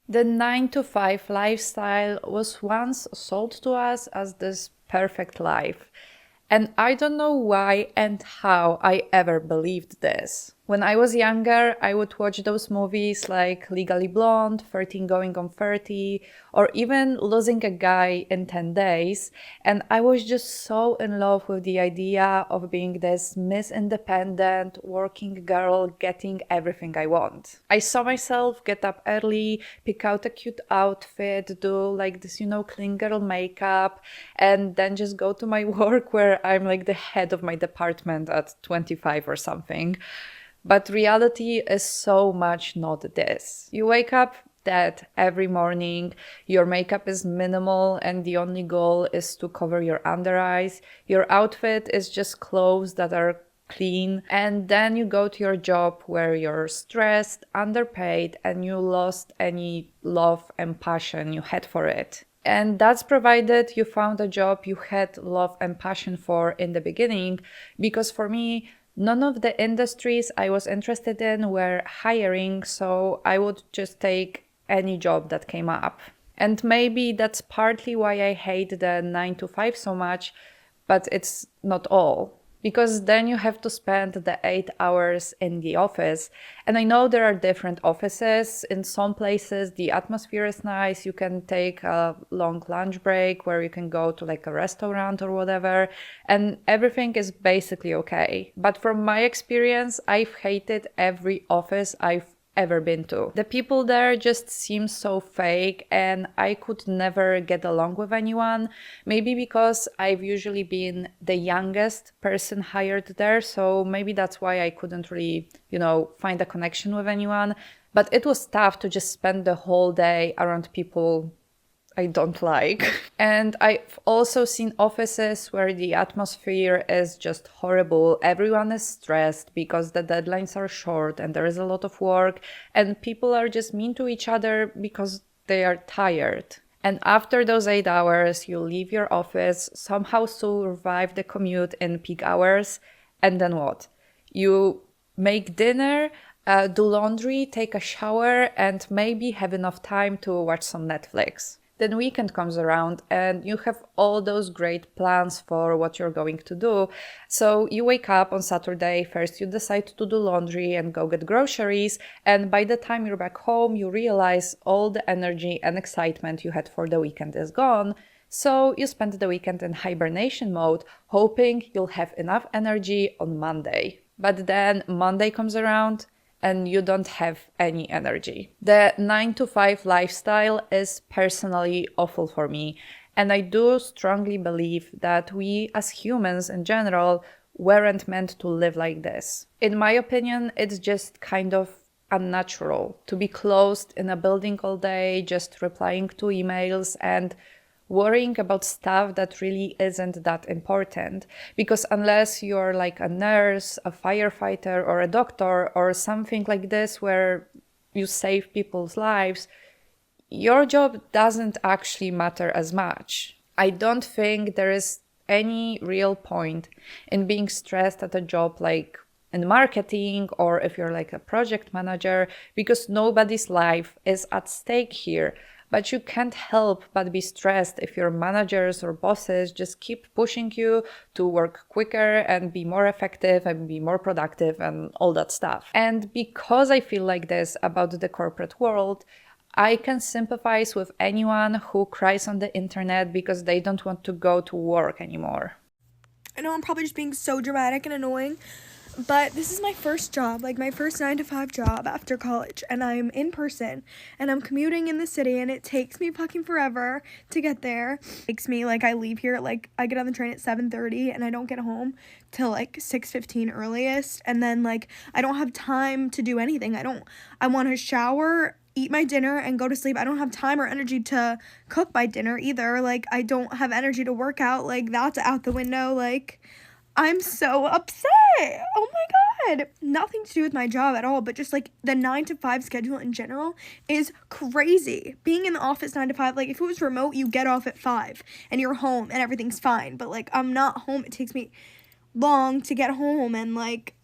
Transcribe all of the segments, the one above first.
The 9 to 5 lifestyle was once sold to us as this perfect life. And I don't know why and how I ever believed this. When I was younger, I would watch those movies like Legally Blonde, 13 Going on 30, or even Losing a Guy in 10 Days. And I was just so in love with the idea of being this Miss Independent working girl getting everything I want. I saw myself get up early, pick out a cute outfit, do like this, clean girl makeup, and then just go to my work where I'm like the head of my department at 25 or something. But reality is so much not this. You wake up dead every morning, your makeup is minimal, and the only goal is to cover your under eyes. Your outfit is just clothes that are clean, and then you go to your job where you're stressed, underpaid, and you lost any love and passion you had for it. And that's provided you found a job you had love and passion for in the beginning, because for me, none of the industries I was interested in were hiring, so I would just take any job that came up. And maybe that's partly why I hate the 9 to 5 so much, but it's not all. Because then you have to spend the 8 hours in the office. And I know there are different offices. In some places, the atmosphere is nice. You can take a long lunch break where you can go to like a restaurant or whatever. And everything is basically okay. But from my experience, I've hated every office I've ever been to. The people there just seem so fake and I could never get along with anyone. Maybe because I've usually been the youngest person hired there, so maybe that's why I couldn't really, find a connection with anyone. But it was tough to just spend the whole day around people I don't like. And I've also seen offices where the atmosphere is just horrible. Everyone is stressed because the deadlines are short and there is a lot of work, and people are just mean to each other because they are tired. And after those 8 hours, you leave your office, somehow survive the commute in peak hours, and then what? You make dinner, do laundry, take a shower, and maybe have enough time to watch some Netflix. Then weekend comes around and you have all those great plans for what you're going to do. So you wake up on Saturday, first you decide to do laundry and go get groceries, and by the time you're back home, you realize all the energy and excitement you had for the weekend is gone. So you spend the weekend in hibernation mode, hoping you'll have enough energy on Monday. But then Monday comes around and you don't have any energy. The 9 to 5 lifestyle is personally awful for me. And I do strongly believe that we as humans in general weren't meant to live like this. In my opinion, it's just kind of unnatural to be closed in a building all day, just replying to emails and worrying about stuff that really isn't that important. Because unless you're like a nurse, a firefighter, or a doctor, or something like this where you save people's lives, your job doesn't actually matter as much. I don't think there is any real point in being stressed at a job like in marketing, or if you're like a project manager, because nobody's life is at stake here. But you can't help but be stressed if your managers or bosses just keep pushing you to work quicker and be more effective and be more productive and all that stuff. And because I feel like this about the corporate world, I can sympathize with anyone who cries on the internet because they don't want to go to work anymore. I know I'm probably just being so dramatic and annoying, but this is my first job, like my first 9 to 5 job after college, and I'm in person, and I'm commuting in the city, and it takes me fucking forever to get there. It takes me, like, I leave here, like, I get on the train at 7:30, and I don't get home till, like, 6:15 earliest, and then, like, I don't have time to do anything. I want to shower, eat my dinner, and go to sleep. I don't have time or energy to cook my dinner either. Like, I don't have energy to work out. Like, that's out the window. Like, I'm so upset. Oh my God. Nothing to do with my job at all, but just like the 9 to 5 schedule in general is crazy. Being in the office 9 to 5, like if it was remote, you get off at 5 and you're home and everything's fine. But like I'm not home. It takes me long to get home, and like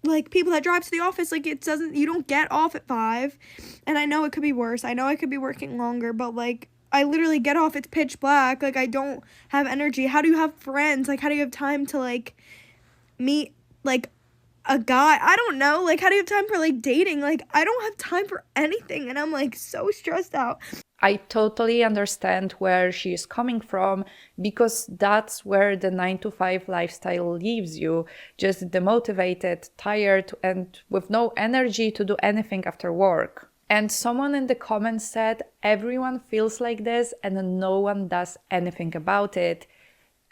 like people that drive to the office, like you don't get off at 5. And I know it could be worse. I know I could be working longer, but like I literally get off, it's pitch black. Like I don't have energy. How do you have friends? Like how do you have time to like meet like a guy? I don't know. Like how do you have time for like dating? Like I don't have time for anything, and I'm like so stressed out. I totally understand where she is coming from, because that's where the 9 to 5 lifestyle leaves you, just demotivated, tired, and with no energy to do anything after work. And someone in the comments said, everyone feels like this and no one does anything about it.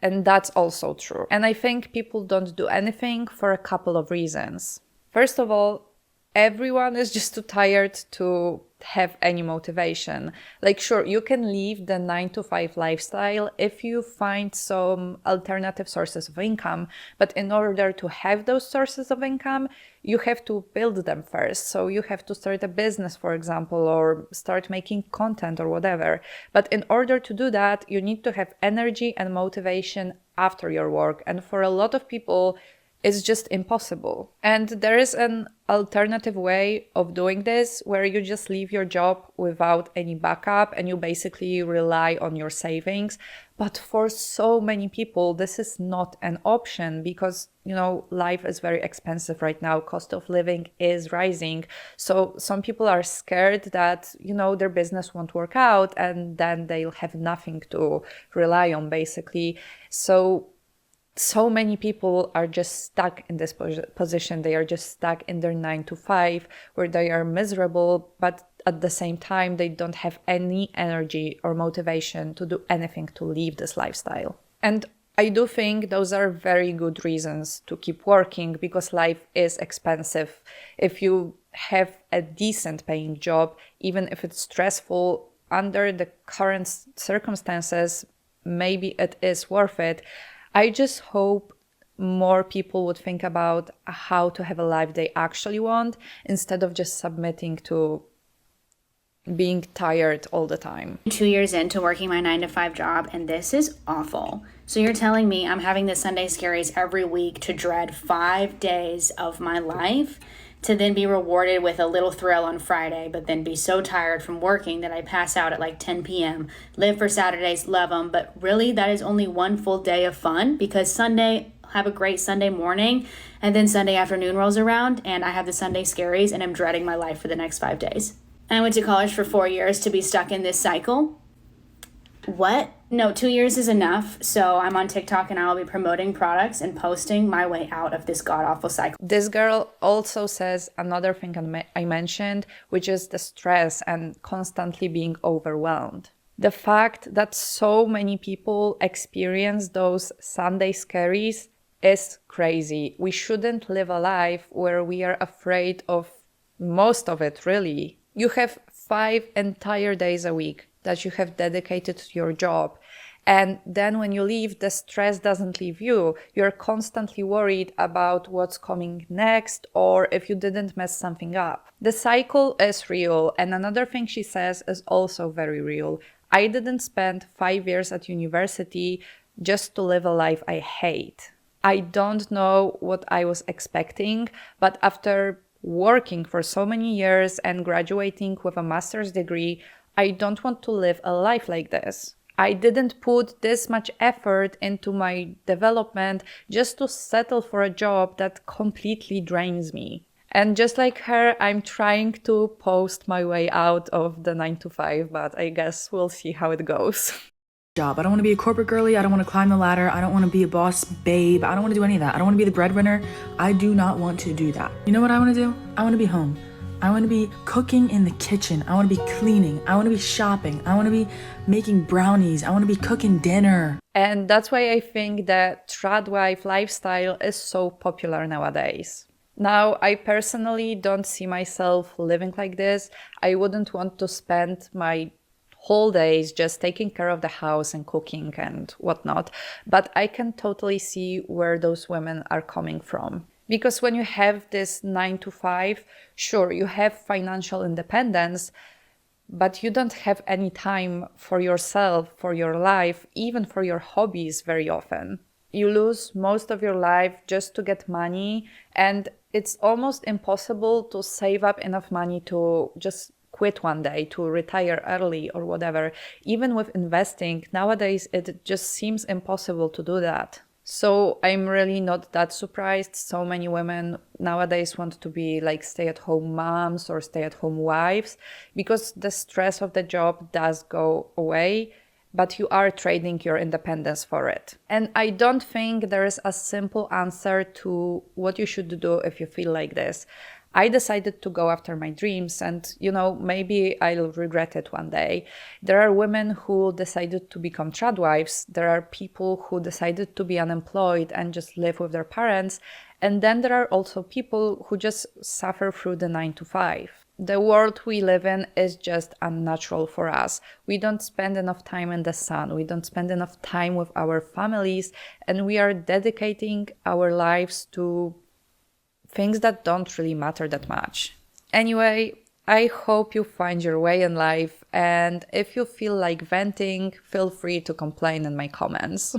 And that's also true. And I think people don't do anything for a couple of reasons. First of all, everyone is just too tired to have any motivation. Like, sure, you can leave the 9 to 5 lifestyle if you find some alternative sources of income, but in order to have those sources of income, you have to build them first. So you have to start a business, for example, or start making content or whatever. But in order to do that, you need to have energy and motivation after your work. And for a lot of people, it's just impossible. And there is an alternative way of doing this where you just leave your job without any backup and you basically rely on your savings. But for so many people, this is not an option because, life is very expensive right now. Cost of living is rising. So some people are scared that, their business won't work out and then they'll have nothing to rely on, basically. So many people are just stuck in this position. They are just stuck in their 9 to 5 where they are miserable, but at the same time, they don't have any energy or motivation to do anything to leave this lifestyle. And I do think those are very good reasons to keep working because life is expensive. If you have a decent paying job, even if it's stressful under the current circumstances, maybe it is worth it. I just hope more people would think about how to have a life they actually want instead of just submitting to being tired all the time. 2 years into working my 9 to 5 job, and this is awful. So you're telling me I'm having the Sunday scaries every week to dread 5 days of my life, to then be rewarded with a little thrill on Friday, but then be so tired from working that I pass out at like 10 p.m. Live for Saturdays, love them, but really that is only one full day of fun because Sunday, have a great Sunday morning, and then Sunday afternoon rolls around and I have the Sunday scaries and I'm dreading my life for the next 5 days. I went to college for 4 years to be stuck in this cycle. What? No, 2 years is enough. So I'm on TikTok and I'll be promoting products and posting my way out of this god-awful cycle. This girl also says another thing I mentioned, which is the stress and constantly being overwhelmed. The fact that so many people experience those Sunday scaries is crazy. We shouldn't live a life where we are afraid of most of it, really. You have 5 entire days a week that you have dedicated to your job. And then when you leave, the stress doesn't leave you. You're constantly worried about what's coming next or if you didn't mess something up. The cycle is real. And another thing she says is also very real. I didn't spend 5 years at university just to live a life I hate. I don't know what I was expecting, but after working for so many years and graduating with a master's degree, I don't want to live a life like this. I didn't put this much effort into my development just to settle for a job that completely drains me. And just like her, I'm trying to post my way out of the 9 to 5, but I guess we'll see how it goes. Job. I don't want to be a corporate girly. I don't want to climb the ladder. I don't want to be a boss babe. I don't want to do any of that. I don't want to be the breadwinner. I do not want to do that. You know what I want to do? I want to be home. I want to be cooking in the kitchen. I want to be cleaning. I want to be shopping. I want to be making brownies. I want to be cooking dinner. And that's why I think the tradwife lifestyle is so popular nowadays. Now, I personally don't see myself living like this. I wouldn't want to spend my whole days just taking care of the house and cooking and whatnot. But I can totally see where those women are coming from. Because when you have this 9 to 5, sure, you have financial independence, but you don't have any time for yourself, for your life, even for your hobbies very often. You lose most of your life just to get money, and it's almost impossible to save up enough money to just quit one day, to retire early or whatever. Even with investing, nowadays it just seems impossible to do that. So I'm really not that surprised. So many women nowadays want to be like stay-at-home moms or stay-at-home wives because the stress of the job does go away, but you are trading your independence for it. And I don't think there is a simple answer to what you should do if you feel like this. I decided to go after my dreams, and maybe I'll regret it one day. There are women who decided to become trad wives. There are people who decided to be unemployed and just live with their parents. And then there are also people who just suffer through the 9 to 5. The world we live in is just unnatural for us. We don't spend enough time in the sun. We don't spend enough time with our families, and we are dedicating our lives to things that don't really matter that much. Anyway, I hope you find your way in life, and if you feel like venting, feel free to complain in my comments.